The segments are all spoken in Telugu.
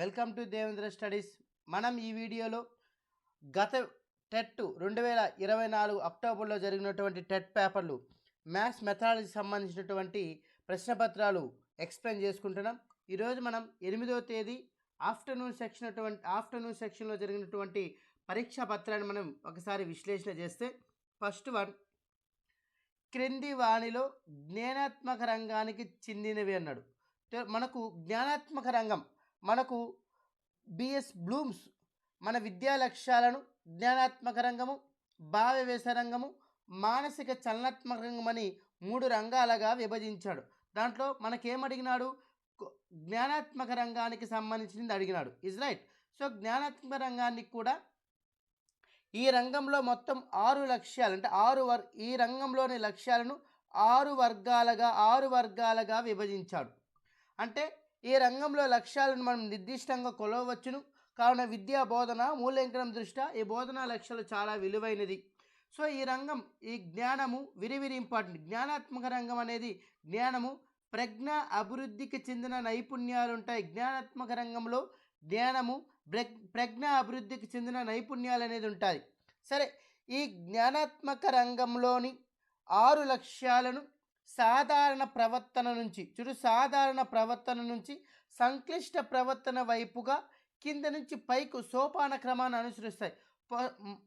Welcome to Devendra studies. మనం ఈ వీడియోలో గత టెట్ 2024 అక్టోబర్లో జరిగినటువంటి టెట్ పేపర్లు మ్యాథ్స్ మెథడాలజీకి సంబంధించినటువంటి ప్రశ్నపత్రాలు ఎక్స్ప్లెయిన్ చేసుకుంటున్నాం. ఈరోజు మనం 8వ తేదీ ఆఫ్టర్నూన్ సెక్షన్లో జరిగినటువంటి పరీక్షా పత్రాన్ని మనం ఒకసారి విశ్లేషణ చేస్తే, ఫస్ట్ వన్, క్రింది వాణిలో జ్ఞానాత్మక రంగానికి చెందినవి అన్నాడు. మనకు జ్ఞానాత్మక రంగం, మనకు బిఎస్ బ్లూమ్స్ మన విద్యా లక్ష్యాలను జ్ఞానాత్మక రంగము, భావవేశ రంగము, మానసిక చలనాత్మక రంగం అని 3 రంగాలుగా విభజించాడు. దాంట్లో మనకేమడిగినాడు? జ్ఞానాత్మక రంగానికి సంబంధించింది అడిగినాడు. Is right. సో జ్ఞానాత్మక రంగానికి కూడా ఈ రంగంలో మొత్తం 6 లక్ష్యాలు, అంటే ఈ రంగంలోని లక్ష్యాలను 6 వర్గాలుగా విభజించాడు. అంటే ఈ రంగంలో లక్ష్యాలను మనం నిర్దిష్టంగా కొలవవచ్చును. కావున విద్యా బోధన మూల్యాంకనం దృష్ట్యా ఈ బోధనా లక్ష్యాలు చాలా విలువైనది. సో ఈ రంగం, ఈ జ్ఞానము వెరీ ఇంపార్టెంట్. జ్ఞానాత్మక రంగం అనేది జ్ఞానము, ప్రజ్ఞ అభివృద్ధికి చెందిన నైపుణ్యాలు ఉంటాయి. జ్ఞానాత్మక రంగంలో జ్ఞానము, ప్రజ్ఞ అభివృద్ధికి చెందిన నైపుణ్యాలు అనేది ఉంటుంది. సరే, ఈ జ్ఞానాత్మక రంగంలోని 6 లక్ష్యాలను సాధారణ ప్రవర్తన నుంచి సంక్లిష్ట ప్రవర్తన వైపుగా కింద నుంచి పైకు సోపాన క్రమాన్ని అనుసరిస్తాయి.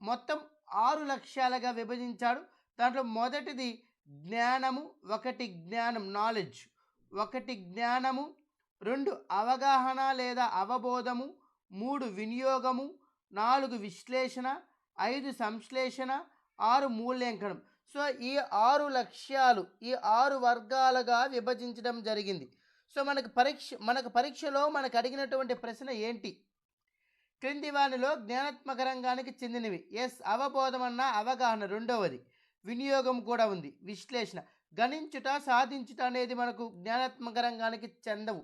మొత్తం 6 లక్ష్యాలుగా విభజించాడు. దాంట్లో మొదటిది జ్ఞానము, 1 జ్ఞానం నాలెడ్జ్, 1 జ్ఞానము, 2 అవగాహన లేదా అవబోధము, 3 వినియోగము, 4 విశ్లేషణ, 5 సంశ్లేషణ, 6 మూల్యాంకనం. సో ఈ 6 లక్ష్యాలు ఈ 6 వర్గాలుగా విభజించడం జరిగింది. సో మనకు పరీక్షలో మనకు అడిగినటువంటి ప్రశ్న ఏంటి? క్రింది వానిలో జ్ఞానాత్మక రంగానికి చెందినవి. ఎస్, అవబోధం అన్న అవగాహన రెండవది, వినియోగం కూడా ఉంది, విశ్లేషణ. గణించుట, సాధించుట అనేది మనకు జ్ఞానాత్మక రంగానికి చెందవు.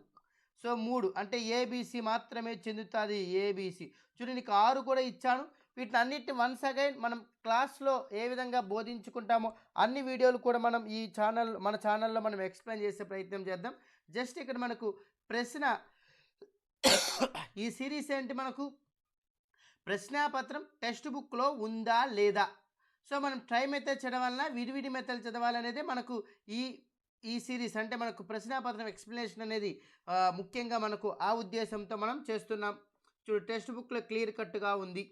సో 3 అంటే ఏబిసి మాత్రమే చెందుతుంది. ఏబిసి చూడండి, నీకు 6 కూడా ఇచ్చాను. వీటినన్నిటిని వన్స్ అగైన్ మనం క్లాస్లో ఏ విధంగా బోధించుకుంటామో అన్ని వీడియోలు కూడా మనం మన ఛానల్లో మనం ఎక్స్ప్లెయిన్ చేసే ప్రయత్నం చేద్దాం. జస్ట్ ఇక్కడ మనకు ప్రశ్న, ఈ సిరీస్ ఏంటి? మనకు ప్రశ్నాపత్రం టెక్స్ట్ బుక్లో ఉందా లేదా? సో మనం ట్రై మెథడ్ చదవాలన్నా విడివిడి మెథడ్ చదవాలనేది మనకు ఈ సిరీస్, అంటే మనకు ప్రశ్నాపత్రం ఎక్స్ప్లెనేషన్ అనేది ముఖ్యంగా మనకు ఆ ఉద్దేశంతో మనం చేస్తున్నాం. చూడు, టెక్స్ట్ బుక్లో క్లియర్ కట్గా ఉంది.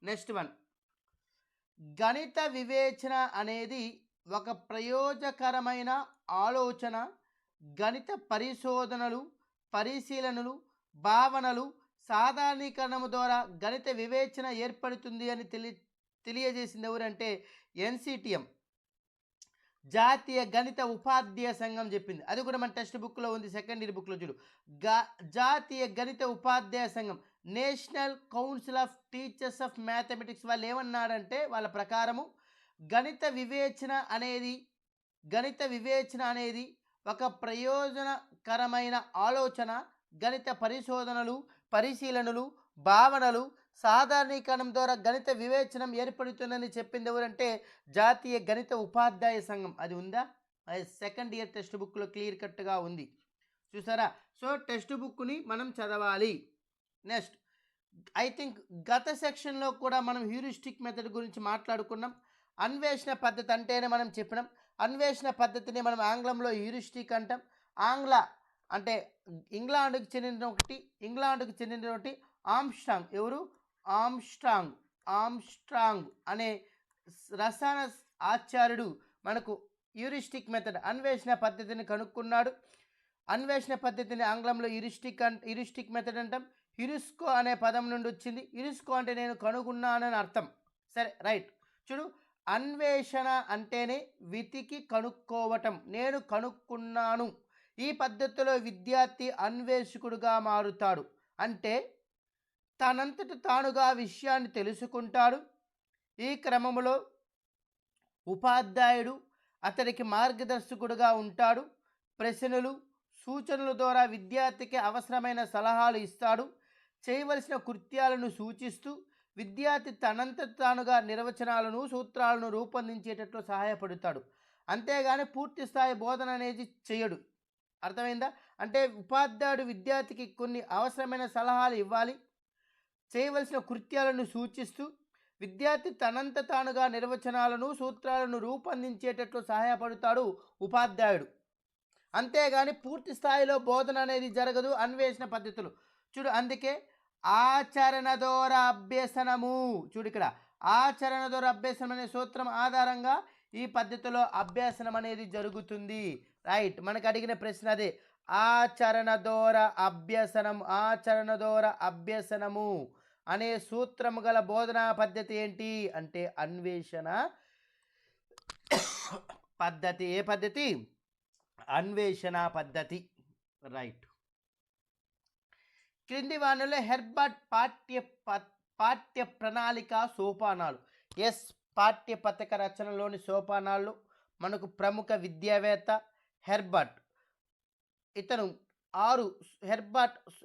నెక్స్ట్ వన్, గణిత వివేచన అనేది ఒక ప్రయోజకరమైన ఆలోచన, గణిత పరిశీలనలు, భావనలు, సాధారణీకరణము ద్వారా గణిత వివేచన ఏర్పడుతుంది అని తెలియజేసింది ఎవరంటే ఎన్సిటిఎం, జాతీయ గణిత ఉపాధ్యాయ సంఘం చెప్పింది. అది కూడా మన టెక్స్ట్ బుక్లో ఉంది, సెకండ్ ఇయర్ బుక్లో చూడు. జాతీయ గణిత ఉపాధ్యాయ సంఘం, national council of teachers of mathematics వాళ్ళు ఏమన్నారంటే, వాళ్ళ ప్రకారము గణిత వివేచన అనేది ఒక ప్రయోజనకరమైన ఆలోచన, గణిత పరిశీలనలు, భావనలు, సాధారణీకరణం ద్వారా గణిత వివేచనం ఏర్పడుతుందని చెప్పింది ఎవరంటే జాతీయ గణిత ఉపాధ్యాయ సంఘం. అది ఉందా? అది సెకండ్ ఇయర్ టెక్స్ట్ బుక్లో క్లియర్ కట్గా ఉంది, చూసారా? సో టెక్స్ట్ బుక్ని మనం చదవాలి. నెక్స్ట్, ఐ థింక్ గత సెక్షన్లో కూడా మనం హ్యూరిస్టిక్ మెథడ్ గురించి మాట్లాడుకున్నాం. అన్వేషణ పద్ధతి అంటేనే మనం చెప్పినాం. అన్వేషణ పద్ధతిని మనం ఆంగ్లంలో హ్యూరిస్టిక్ అంటాం. అంటే ఇంగ్లాండ్కి చెందినటువంటి ఆమ్స్ట్రాంగ్, ఎవరు? ఆమ్స్ట్రాంగ్ అనే రసాయన ఆచార్యుడు మనకు హ్యూరిస్టిక్ మెథడ్, అన్వేషణ పద్ధతిని కనుక్కున్నాడు. అన్వేషణ పద్ధతిని ఆంగ్లంలో హ్యూరిస్టిక్ మెథడ్ అంటాం. హ్యూరిస్కో అనే పదం నుండి వచ్చింది. హ్యూరిస్కో అంటే నేను కనుగొన్నానని అర్థం. సరే, రైట్. చూడు, అన్వేషణ అంటేనే వెతికి కనుక్కోవటం, నేను కనుక్కున్నాను. ఈ పద్ధతిలో విద్యార్థి అన్వేషకుడుగా మారుతాడు. అంటే తనంతట తానుగా విషయాన్ని తెలుసుకుంటాడు. ఈ క్రమంలో ఉపాధ్యాయుడు అతడికి మార్గదర్శకుడుగా ఉంటాడు. ప్రశ్నలు, సూచనల ద్వారా విద్యార్థికి అవసరమైన సలహాలు ఇస్తాడు. చేయవలసిన కృత్యాలను సూచిస్తూ విద్యార్థి తనంతట తానుగా నిర్వచనాలను, సూత్రాలను రూపొందించేటట్లు సహాయపడతాడు. అంతేగాని పూర్తి స్థాయి బోధన అనేది చేయడు. అర్థమైందా? అంటే ఉపాధ్యాయుడు విద్యార్థికి కొన్ని అవసరమైన సలహాలు ఇవ్వాలి, చేయవలసిన కృత్యాలను సూచిస్తూ విద్యార్థి తనంత తానుగా నిర్వచనాలను సూత్రాలను రూపొందించేటట్లు సహాయపడతాడు ఉపాధ్యాయుడు. అంతేగాని పూర్తి స్థాయిలో బోధన అనేది జరగదు అన్వేషణ పద్ధతులు. చూడు అందుకే ఆచరణ ద్వారా అభ్యసనము, చూడు ఇక్కడ ఆచరణ ద్వారా అభ్యసనం అనే సూత్రం ఆధారంగా ఈ పద్ధతిలో అభ్యసనం అనేది జరుగుతుంది. రైట్, మనకు అడిగిన ప్రశ్న అదే, ఆచరణ ద్వారా అభ్యసనం, ఆచరణ ద్వారా అభ్యసనము అనే సూత్రము గల బోధనా పద్ధతి ఏంటి అంటే అన్వేషణ పద్ధతి. ఏ పద్ధతి? అన్వేషణ పద్ధతి. రైట్. క్రింది వానలో హెర్బర్ట్ పాఠ్య ప్రణాళిక సోపానాలు. ఎస్, పాఠ్య పథక రచనలోని సోపానాలు మనకు ప్రముఖ విద్యావేత్త హెర్బర్ట్,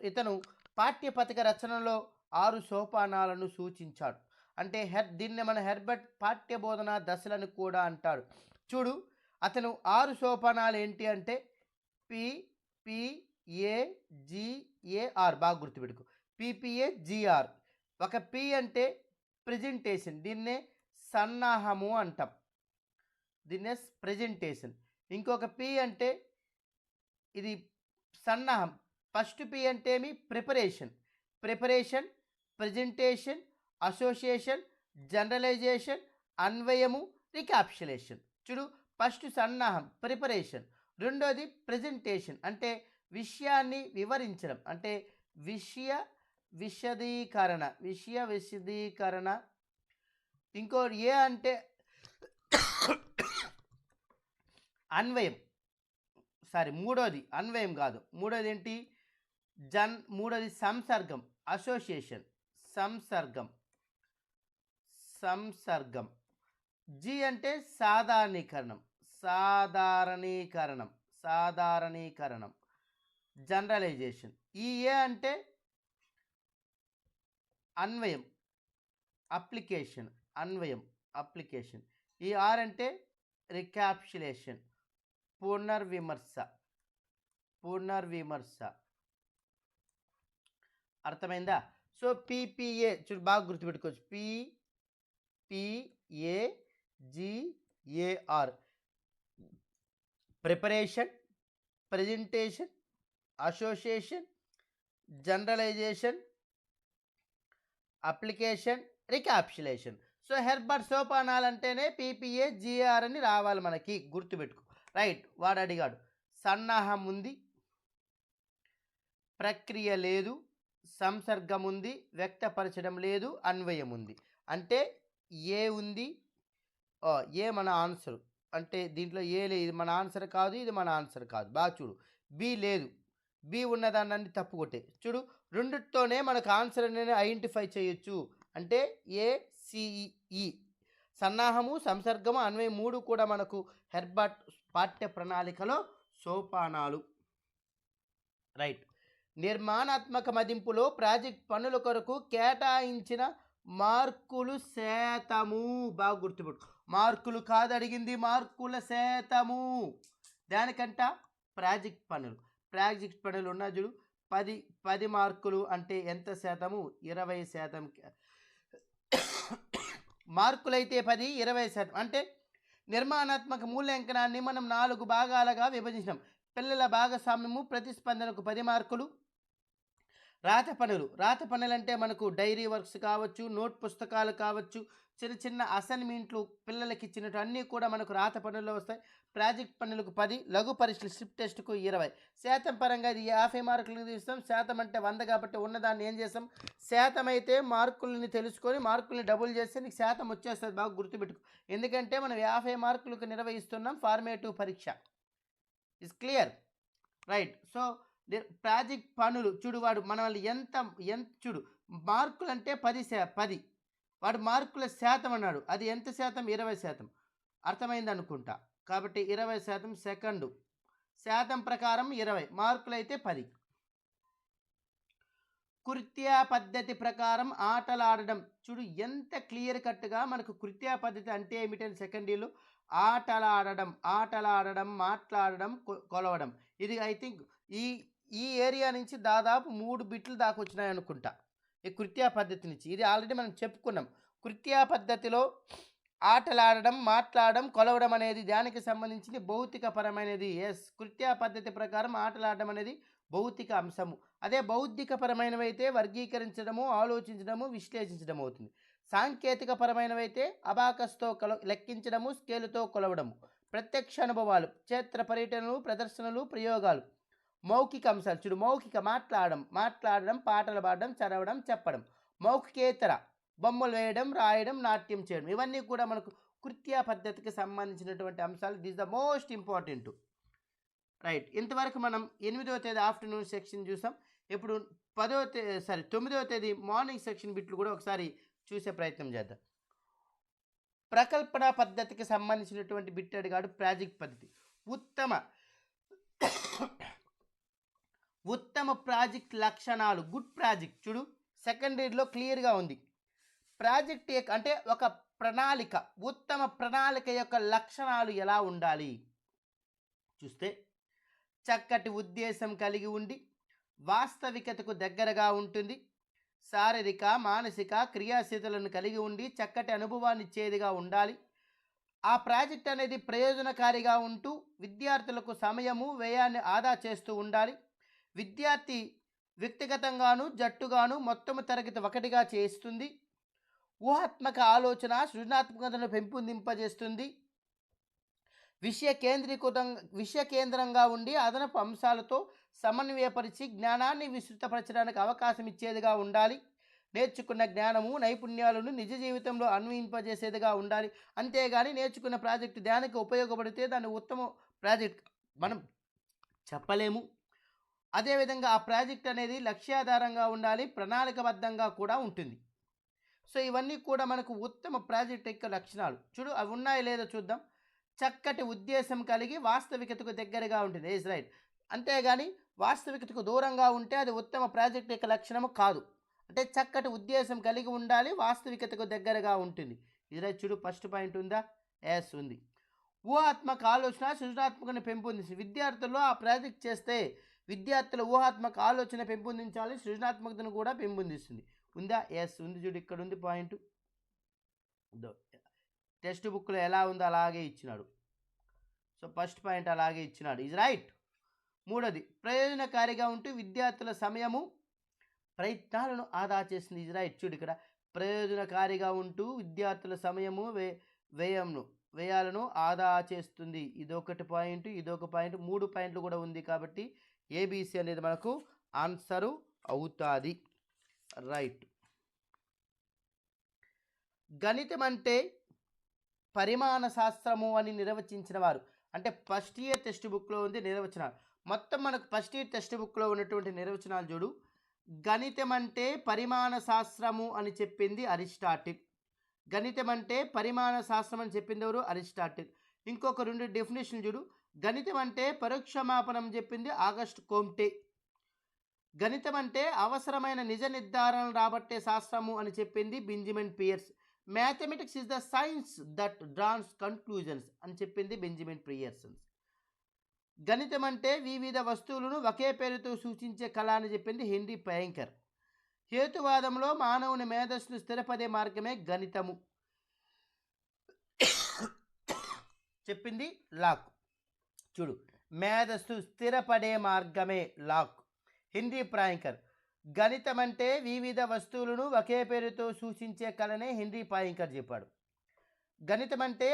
ఇతను పాఠ్య పథక రచనలో 6 సోపానాలను సూచించాడు. అంటే దీన్ని మన హెర్బర్ట్ పాఠ్య బోధన దశలను కూడా అంటాడు. చూడు, అతను 6 సోపానాలు ఏంటి అంటే PPAGAR, బాగా గుర్తుపెట్టుకో, PPAGR. ఒక P అంటే ప్రెజెంటేషన్, దీన్నే సన్నాహము అంటాం, దీన్నే ప్రెజెంటేషన్. ఇంకొక P అంటే ఇది సన్నాహం. ఫస్ట్ P అంటే ఏమి? ప్రిపరేషన్, ప్రెజెంటేషన్, అసోసియేషన్, జనరలైజేషన్, అన్వయము, రికాప్చులేషన్. చూడు, ఫస్ట్ సన్నాహం ప్రిపరేషన్, రెండోది ప్రెజెంటేషన్ అంటే విషయాన్ని వివరించడం, అంటే విషయ విశదీకరణ. ఇంకో ఏ అంటే అన్వయం, మూడోది అన్వయం కాదు, మూడోది ఏంటి? మూడోది సంసర్గం, అసోసియేషన్, సంసర్గం. జి అంటే సాధారణీకరణం, జనరలైజేషన్. ఈ ఏ అంటే అన్వయం, అప్లికేషన్. ఈ ఆర్ అంటే రికాప్చులేషన్, పునర్విమర్శ. అర్థమైందా? సో PPA చూడు, బాగా గుర్తుపెట్టుకోవచ్చు, PPAGAR, preparation, presentation, association, generalisation, application, recapitulation. So Herbert సోపానాలు అంటేనే PPAGAR అని రావాలి మనకి, గుర్తుపెట్టుకో. రైట్, వాడు అడిగాడు, సన్నాహం ఉంది, ప్రక్రియ లేదు, సంసర్గం ఉంది, వ్యక్తపరచడం లేదు, అన్వయం ఉంది. అంటే ఏ ఉంది, ఏ మన ఆన్సర్, అంటే దీంట్లో ఏ లేదు, ఇది మన ఆన్సర్ కాదు, ఇది మన ఆన్సర్ కాదు. బాగా చూడు, బి లేదు, బి ఉన్నదాన్ని తప్పు కొట్టే. చూడు, రెండితోనే మనకు ఆన్సర్ అనేది ఐడెంటిఫై చేయొచ్చు. అంటే ACE, సన్నాహము, సంసర్గము, అన్వయం 3 కూడా మనకు హెర్బర్ట్ పాఠ్య ప్రణాళికలో సోపానాలు. రైట్. నిర్మాణాత్మక మదింపులో ప్రాజెక్ట్ పనుల కొరకు కేటాయించిన మార్కులు శాతము. బాగా గుర్తుపెట్టు, మార్కులు కాదు అడిగింది, మార్కుల శాతము. దానికంట ప్రాజెక్ట్ పనులు ఉన్న చూడు, 10 మార్కులు అంటే ఎంత శాతము? 20%. మార్కులైతే 10, 20%. అంటే నిర్మాణాత్మక మూల్యాంకనాన్ని మనం 4 భాగాలుగా విభజించాం. పిల్లల భాగస్వామ్యము, ప్రతిస్పందనకు 10 మార్కులు. రాత పనులు అంటే మనకు డైరీ వర్క్స్ కావచ్చు, నోట్ పుస్తకాలు కావచ్చు, చిన్న అసైన్మెంట్లు పిల్లలకి ఇచ్చినట్టు అన్నీ కూడా మనకు రాత పనుల్లో వస్తాయి. ప్రాజెక్ట్ పనులకు 10, లఘు పరీక్షలు స్లిప్ టెస్ట్కు 20. శాతం పరంగా ఇది 50 మార్కులను తీస్తాం. శాతం అంటే 100 కాబట్టి ఉన్నదాన్ని ఏం చేస్తాం? శాతం అయితే మార్కులని తెలుసుకొని మార్కుల్ని డబుల్ చేస్తే నీకు శాతం వచ్చేస్తుంది. బాగా గుర్తుపెట్టుకో, ఎందుకంటే మనం 50 మార్కులకు నిర్వహిస్తున్నాం ఫార్మేటివ్ పరీక్ష. Is clear? Right. So project పనులు చూడు, వాడు మనల్ని ఎంత చూడు, మార్కులు అంటే 10, వాడు మార్కుల శాతం అన్నాడు, అది ఎంత శాతం? 20%. అర్థమైంది అనుకుంటా. కాబట్టి 20% సెకండు, శాతం ప్రకారం 20, మార్కులు అయితే 10. కృత్యా పద్ధతి ప్రకారం ఆటలాడడం. చూడు ఎంత క్లియర్ కట్గా మనకు కృత్యా పద్ధతి అంటే ఏమిటని సెకండరీలో ఆటలాడడం, మాట్లాడడం, కొలవడం. ఇది ఐ థింక్ ఈ ఈ ఏరియా నుంచి దాదాపు 3 బిట్లు దాకా వచ్చినాయి అనుకుంటా ఈ కృత్యా పద్ధతి నుంచి. ఇది ఆల్రెడీ మనం చెప్పుకున్నాం. కృత్యా పద్ధతిలో ఆటలాడడం, మాట్లాడడం, కొలవడం అనేది దానికి సంబంధించింది భౌతిక పరమైనది. కృత్యా పద్ధతి ప్రకారం ఆటలాడడం అనేది భౌతిక అంశము. అదే బౌద్ధిక పరమైనవైతే వర్గీకరించడము, ఆలోచించడము, విశ్లేషించడం అవుతుంది. సాంకేతిక పరమైనవైతే అబాకస్తో లెక్కించడము, స్కేలుతో కొలవడము. ప్రత్యక్ష అనుభవాలు, క్షేత్ర పర్యటనలు, ప్రదర్శనలు, ప్రయోగాలు. మౌఖిక అంశాలు చూడు, మౌఖిక మాట్లాడడం, పాటలు పాడడం, చదవడం, చెప్పడం. మౌఖికేతర బొమ్మలు వేయడం, రాయడం, నాట్యం చేయడం. ఇవన్నీ కూడా మనకు కృత్యా పద్ధతికి సంబంధించినటువంటి అంశాలు. This the most important. Right, ఇంతవరకు మనం 8వ తేదీ ఆఫ్టర్నూన్ సెక్షన్ చూసాం. ఇప్పుడు 9వ తేదీ మార్నింగ్ సెక్షన్ బిట్లు కూడా ఒకసారి చూసే ప్రయత్నం చేద్దాం. ప్రకల్పన పద్ధతికి సంబంధించినటువంటి బిట్ అడిగాడు. ప్రాజెక్ట్ పద్ధతి. ఉత్తమ ప్రాజెక్ట్ లక్షణాలు. గుడ్ ప్రాజెక్ట్ చూడు, సెకండరీలో క్లియర్గా ఉంది. ప్రాజెక్ట్ అంటే ఒక ప్రణాళిక, ఉత్తమ ప్రణాళిక యొక్క లక్షణాలు ఎలా ఉండాలి చూస్తే, చక్కటి ఉద్దేశం కలిగి ఉండి వాస్తవికతకు దగ్గరగా ఉంటుంది, శారీరక మానసిక క్రియాశీలతలను కలిగి ఉండి చక్కటి అనుభవాన్ని ఇచ్చేదిగా ఉండాలి. ఆ ప్రాజెక్ట్ అనేది ప్రయోజనకారిగా ఉంటూ విద్యార్థులకు సమయము వ్యయాన్ని ఆదా చేస్తూ ఉండాలి. విద్యార్థి వ్యక్తిగతంగాను జట్టుగాను మొత్తము తరగతి ఒకటిగా చేస్తుంది. ఊహాత్మక ఆలోచన సృజనాత్మకతను పెంపొందింపజేస్తుంది. విషయ కేంద్రంగా ఉండి అదనపు అంశాలతో సమన్వయపరిచి జ్ఞానాన్ని విస్తృతపరచడానికి అవకాశం ఇచ్చేదిగా ఉండాలి. నేర్చుకున్న జ్ఞానము నైపుణ్యాలను నిజ జీవితంలో అన్వయింపజేసేదిగా ఉండాలి. అంతేగాని నేర్చుకున్న ప్రాజెక్టు దానికి ఉపయోగపడితే దాన్ని ఉత్తమ ప్రాజెక్ట్ మనం చెప్పలేము. అదేవిధంగా ఆ ప్రాజెక్ట్ అనేది లక్ష్యాధారంగా ఉండాలి, ప్రణాళికబద్ధంగా కూడా ఉంటుంది. సో ఇవన్నీ కూడా మనకు ఉత్తమ ప్రాజెక్ట్ యొక్క లక్షణాలు. చూడు, అవి ఉన్నాయో లేదో చూద్దాం. చక్కటి ఉద్దేశం కలిగి వాస్తవికతకు దగ్గరగా ఉంటుంది. Is right. అంతేగాని వాస్తవికతకు దూరంగా ఉంటే అది ఉత్తమ ప్రాజెక్ట్ యొక్క లక్షణము కాదు. అంటే చక్కటి ఉద్దేశం కలిగి ఉండాలి, వాస్తవికతకు దగ్గరగా ఉంటుంది. ఇది రైట్. చూడు, ఫస్ట్ పాయింట్ ఉందా? ఎస్ ఉంది. ఊహాత్మక ఆలోచన సృజనాత్మకను పెంపొందించి విద్యార్థుల్లో ఆ ప్రాజెక్ట్ చేస్తే విద్యార్థుల ఊహాత్మక ఆలోచన పెంపొందించాలి, సృజనాత్మకతను కూడా పెంపొందిస్తుంది. ఉందా? ఎస్ ఉంది. చూడు, ఇక్కడ ఉంది పాయింట్. టెక్స్ట్ బుక్లో ఎలా ఉందో అలాగే ఇచ్చినాడు. సో ఫస్ట్ పాయింట్ అలాగే ఇచ్చినాడు. Is right. మూడోది, ప్రయోజనకారిగా ఉంటూ విద్యార్థుల సమయము ప్రయత్నాలను ఆదా చేస్తుంది. Is right. చూడు, ఇక్కడ ప్రయోజనకారిగా ఉంటూ విద్యార్థుల సమయము వ్యయాలను ఆదా చేస్తుంది. ఇదొకటి పాయింట్, ఇదొక పాయింట్, 3 పాయింట్లు కూడా ఉంది. కాబట్టి ఏబిసి అనేది మనకు ఆన్సరు అవుతుంది. రైట్. గణితం అంటే పరిమాణ శాస్త్రము అని నిర్వచించిన వారు. అంటే ఫస్ట్ ఇయర్ టెక్స్ట్ బుక్లో ఉంది నిర్వచనాలు. మొత్తం మనకు ఫస్ట్ ఇయర్ టెక్స్ట్ బుక్లో ఉన్నటువంటి నిర్వచనాలు చూడు. గణితం అంటే పరిమాణ శాస్త్రము అని చెప్పింది అరిస్టాటిల్. గణితం అంటే పరిమాణ శాస్త్రం అని చెప్పింది ఎవరు? అరిస్టాటిల్. ఇంకొక 2 డెఫినేషన్ చూడు. గణితం అంటే పరోక్ష మాపనం చెప్పింది ఆగస్ట్ కోమ్టే. గణితం అంటే అవసరమైన నిజ నిర్ధారణ రాబట్టే శాస్త్రము అని చెప్పింది Benjamin Peirce. Mathematics is the science that draws conclusions అని చెప్పింది బెంజమిన్ పియర్సన్. గణితం అంటే వివిధ వస్తువులను ఒకే పేరుతో సూచించే కళ అని చెప్పింది హెన్రీ పయంకర్. హేతువాదంలో మానవుని మేధస్సును స్థిరపడే మార్గమే గణితము చెప్పింది లాక్. చూడు, మేధస్సు స్థిరపడే మార్గమే లాక్. హెన్రీ పయంకర్. గణితం అంటే వివిధ వస్తువులను ఒకే పేరుతో సూచించే కళనే హెన్రీ పయంకర్ చెప్పాడు. గణితం అంటే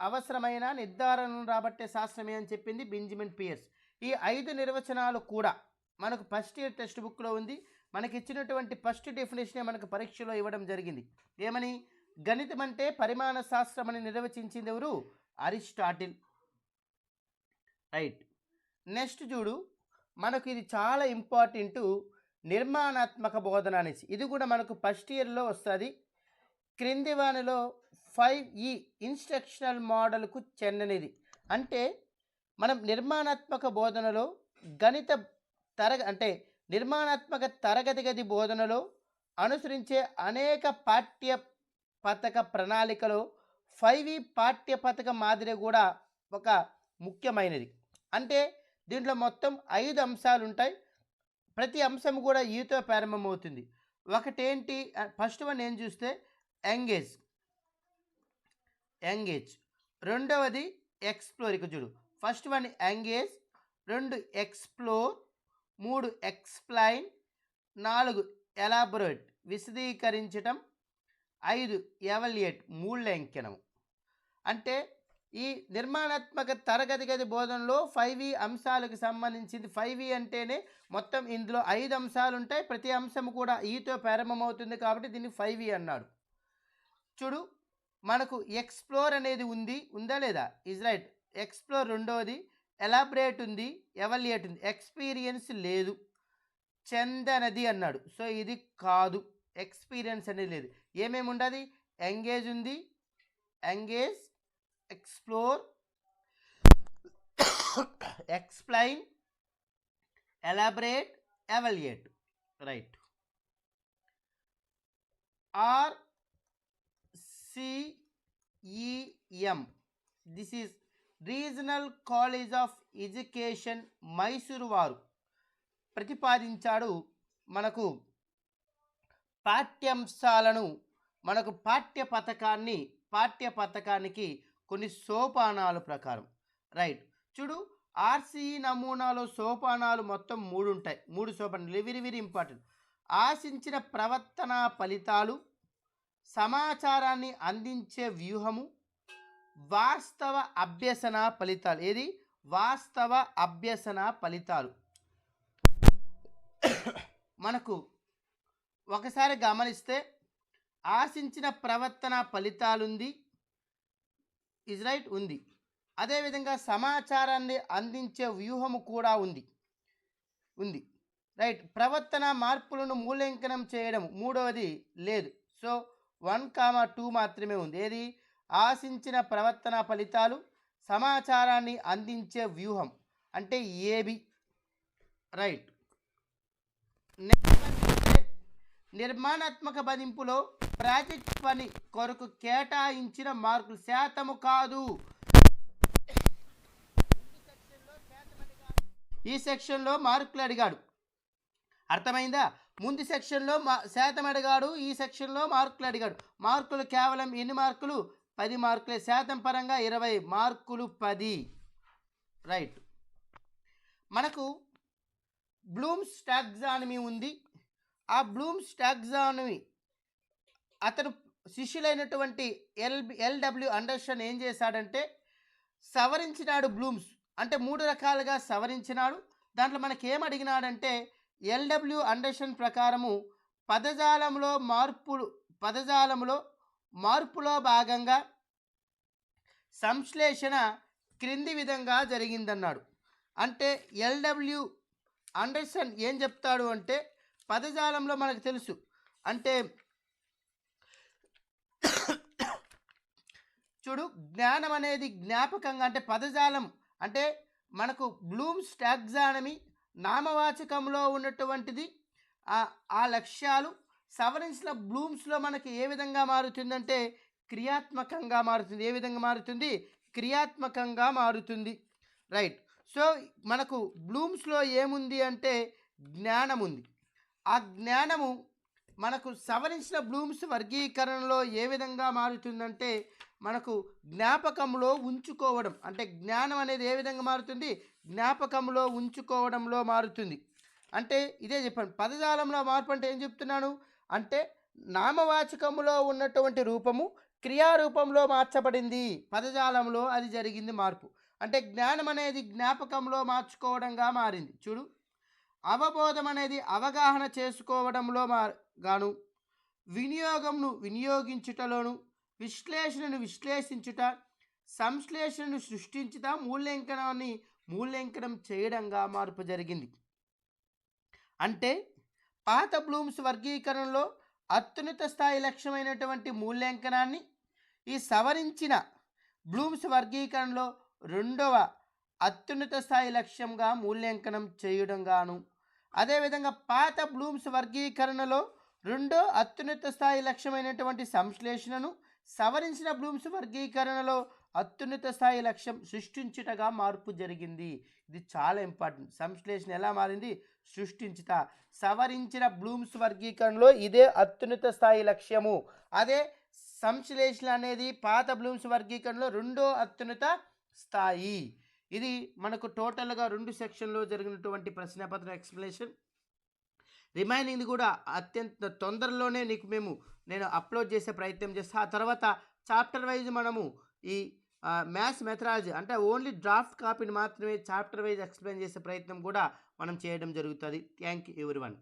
అవసరమైన నిర్ధారణను రాబట్టే శాస్త్రమే అని చెప్పింది బెంజమిన్ పియర్స్. ఈ 5 నిర్వచనాలు కూడా మనకు ఫస్ట్ ఇయర్ టెక్స్ట్ బుక్లో ఉంది. మనకి ఇచ్చినటువంటి ఫస్ట్ డెఫినేషనే మనకు పరీక్షలో ఇవ్వడం జరిగింది. ఏమని? గణితం అంటే పరిమాణ శాస్త్రం అని నిర్వచించింది ఎవరు? అరిస్టాటిల్. రైట్. నెక్స్ట్ చూడు, మనకు ఇది చాలా ఇంపార్టెంట్, నిర్మాణాత్మక బోధన అనేసి. ఇది కూడా మనకు ఫస్ట్ ఇయర్లో వస్తుంది. క్రింది వానిలో 5E ఇన్స్ట్రక్షనల్ మోడల్కు చెందినది. అంటే మనం నిర్మాణాత్మక బోధనలో నిర్మాణాత్మక తరగతి గది బోధనలో అనుసరించే అనేక పాఠ్య పథక ప్రణాళికలో 5E పాఠ్య పథక మాదిరి కూడా ఒక ముఖ్యమైనది. అంటే దీంట్లో మొత్తం 5 అంశాలు ఉంటాయి. ప్రతి అంశం కూడా ఈతో ప్రారంభమవుతుంది. ఒకటేంటి ఫస్ట్ వన్ ఏం చూస్తే ఎంగేజ్, ఎంగేజ్. రెండవది ఎక్స్ప్లోర్. ఇక చూడు, first one engage, 2 explore, 3 explain, 4 elaborate విశదీకరించటం, 5 ఎవాల్యుయేట్ మూల్యాంకనం. అంటే ఈ నిర్మాణాత్మక తరగతి గది బోధనలో 5E అంశాలకు సంబంధించింది. 5E అంటేనే మొత్తం ఇందులో 5 అంశాలు ఉంటాయి. ప్రతి అంశం కూడా ఈతో ప్రారంభమవుతుంది కాబట్టి దీన్ని 5E అన్నాడు. చూడు, మనకు ఎక్స్ప్లోర్ అనేది ఉందా లేదా? Is right. ఎక్స్ప్లోర్ రెండోది, ఎలాబరేట్ ఉంది, ఎవాల్యుయేట్ ఉంది, ఎక్స్పీరియన్స్ లేదు, చెందనది అన్నాడు. సో ఇది కాదు, ఎక్స్పీరియన్స్ అనేది లేదు. ఏమేమి ఉండదు? ఎంగేజ్ ఉంది, engage, explore, explain, elaborate, evaluate. Right. RCEM, this is Regional College of Education Mysuru వారు ప్రతిపాదించాడు. మనకు పాఠ్యాంశాలను, మనకు పాఠ్య పథకానికి కొన్ని సోపానాలు ప్రకారం. రైట్. చూడు, ఆర్సీఈ నమూనాలో సోపానాలు మొత్తం 3 ఉంటాయి. 3 సోపానాలు వెరీ వెరీ ఇంపార్టెంట్. ఆశించిన ప్రవర్తన ఫలితాలు, సమాచారాన్ని అందించే వ్యూహము, వాస్తవ అభ్యసన ఫలితాలు. ఏది? వాస్తవ అభ్యసన ఫలితాలు. మనకు ఒకసారి గమనిస్తే ఆశించిన ప్రవర్తన ఫలితాలుంది, ఇజ్ రైట్, ఉంది. అదేవిధంగా సమాచారాన్ని అందించే వ్యూహము కూడా ఉంది. రైట్. ప్రవర్తన మార్పులను మూల్యాంకనం చేయడం మూడవది లేదు. సో 1, 2 మాత్రమే ఉంది. ఏది? ఆశించిన ప్రవర్తన ఫలితాలు, సమాచారాన్ని అందించే వ్యూహం అంటే ఏబి. రైట్. నిర్మాణాత్మక బదింపులో ప్రాజెక్ట్ పని కొరకు కేటాయించిన మార్కులు శాతము కాదు. ఈ సెక్షన్లో మార్కులు అడిగాడు. అర్థమైందా? ముందు సెక్షన్లో శాతం అడిగాడు, ఈ సెక్షన్లో మార్కులు అడిగాడు. మార్కులు కేవలం ఎన్ని మార్కులు? 10 మార్కులే. శాతం పరంగా 20 మార్కులు 10. రైట్. మనకు బ్లూమ్స్ టాక్సానమీ ఉంది. ఆ బ్లూమ్స్ టాక్సానమీ అతను శిష్యులైనటువంటి ఎల్డబ్ల్యూ అండర్సన్ ఏం చేశాడంటే సవరించినాడు. బ్లూమ్స్ అంటే 3 రకాలుగా సవరించినాడు. దాంట్లో మనకి ఏం అడిగినాడంటే ఎల్డబ్ల్యూ అండర్సన్ ప్రకారము పదజాలంలో మార్పులో భాగంగా సంశ్లేషణ క్రింది విధంగా జరిగిందన్నాడు. అంటే ఎల్డబ్ల్యూ అండర్సన్ ఏం చెప్తాడు అంటే పదజాలంలో మనకు తెలుసు అంటే చూడు, జ్ఞానం అనేది జ్ఞాపకంగా అంటే పదజాలం అంటే మనకు బ్లూమ్స్ టాక్సానమీ నామవాచకంలో ఉన్నటువంటిది. ఆ లక్ష్యాలు సవరించిన బ్లూమ్స్లో మనకి ఏ విధంగా మారుతుందంటే క్రియాత్మకంగా మారుతుంది. ఏ విధంగా మారుతుంది? క్రియాత్మకంగా మారుతుంది. రైట్. సో మనకు బ్లూమ్స్లో ఏముంది అంటే జ్ఞానం ఉంది. ఆ జ్ఞానము మనకు సవరించిన బ్లూమ్స్ వర్గీకరణలో ఏ విధంగా మారుతుందంటే మనకు జ్ఞాపకంలో ఉంచుకోవడం అంటే జ్ఞానం అనేది ఏ విధంగా మారుతుంది? జ్ఞాపకంలో ఉంచుకోవడంలో మారుతుంది. అంటే ఇదే చెప్పాను. పదజాలంలో మార్పు అంటే ఏం చెప్తున్నాను అంటే నామవాచకములో ఉన్నటువంటి రూపము క్రియారూపంలో మార్చబడింది. పదజాలంలో అది జరిగింది మార్పు. అంటే జ్ఞానం అనేది జ్ఞాపకంలో మార్చుకోవడంగా మారింది. చూడు, అవబోధం అనేది అవగాహన చేసుకోవడంలో గాను, వినియోగంను వినియోగించుటలోను, విశ్లేషణను విశ్లేషించుట, సంశ్లేషణను సృష్టించుట, మూల్యాంకనం చేయడంగా మార్పు జరిగింది. అంటే పాత బ్లూమ్స్ వర్గీకరణలో అత్యున్నత స్థాయి లక్ష్యమైనటువంటి మూల్యాంకనాన్ని ఈ సవరించిన బ్లూమ్స్ వర్గీకరణలో రెండవ అత్యున్నత స్థాయి లక్ష్యంగా మూల్యాంకనం చేయడంగాను, అదేవిధంగా పాత బ్లూమ్స్ వర్గీకరణలో రెండో అత్యున్నత స్థాయి లక్ష్యమైనటువంటి సంశ్లేషణను సవరించిన బ్లూమ్స్ వర్గీకరణలో అత్యున్నత స్థాయి లక్ష్యం సృష్టించుటగా మార్పు జరిగింది. ఇది చాలా ఇంపార్టెంట్. సంశ్లేషణ ఎలా మారింది? సృష్టించుట. సవరించిన బ్లూమ్స్ వర్గీకరణలో ఇదే అత్యున్నత స్థాయి లక్ష్యము. అదే సంశ్లేషణ అనేది పాత బ్లూమ్స్ వర్గీకరణలో రెండో అత్యున్నత స్థాయి. ఇది మనకు టోటల్గా 2 సెక్షన్లో జరిగినటువంటి ప్రశ్నపత్రం ఎక్స్ప్లెనేషన్. రిమైనింగ్ది కూడా అత్యంత తొందరలోనే నేను అప్లోడ్ చేసే ప్రయత్నం చేస్తా. ఆ తర్వాత చాప్టర్ వైజ్ మనము ఈ మ్యాథ్స్ మెథడాలజీ అంటే ఓన్లీ డ్రాఫ్ట్ కాపీని మాత్రమే చాప్టర్ వైజ్ ఎక్స్ప్లెయిన్ చేసే ప్రయత్నం కూడా మనం చేయడం జరుగుతుంది. Thank you everyone.